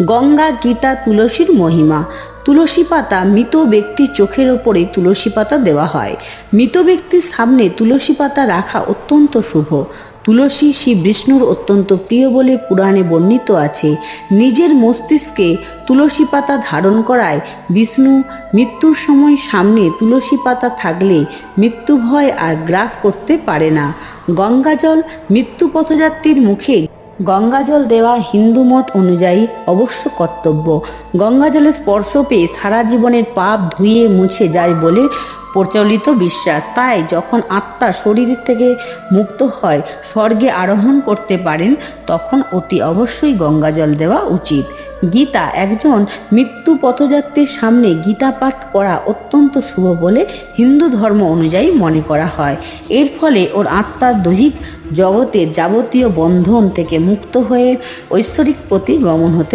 গঙ্গা, গীতা, তুলসীর মহিমা। তুলসী পাতা মৃত ব্যক্তির চোখের ওপরে তুলসী পাতা দেওয়া হয়। মৃত ব্যক্তির সামনে তুলসী পাতা রাখা অত্যন্ত শুভ। তুলসী শ্রী বিষ্ণুর অত্যন্ত প্রিয় বলে পুরাণে বর্ণিত আছে। নিজের মস্তিষ্কে তুলসী পাতা ধারণ করায় বিষ্ণু মৃত্যুর সময় সামনে তুলসী পাতা থাকলে মৃত্যু ভয় আর গ্রাস করতে পারে না। গঙ্গাজল মৃত্যু পথযাত্রীর মুখে গঙ্গাজল দেওয়া হিন্দু মত অনুযায়ী অবশ্য কর্তব্য। গঙ্গাজলের স্পর্শ পেয়ে সারা জীবনের পাপ ধুয়ে মুছে যায় বলে প্রচলিত বিশ্বাস। তাই যখন আত্মা শরীর থেকে মুক্ত হয়, স্বর্গে আরোহণ করতে পারেন, তখন অতি অবশ্যই গঙ্গাজল দেওয়া উচিত। গীতা, একজন মৃত্যু পথযাত্রীর সামনে গীতা পাঠ করা অত্যন্ত শুভ বলে হিন্দু ধর্ম অনুযায়ী মনে করা হয়। এর ফলে ওর আত্মার দৈহিক জগতের যাবতীয় বন্ধন থেকে মুক্ত হয়ে ঐশ্বরিক প্রতি গমন হতে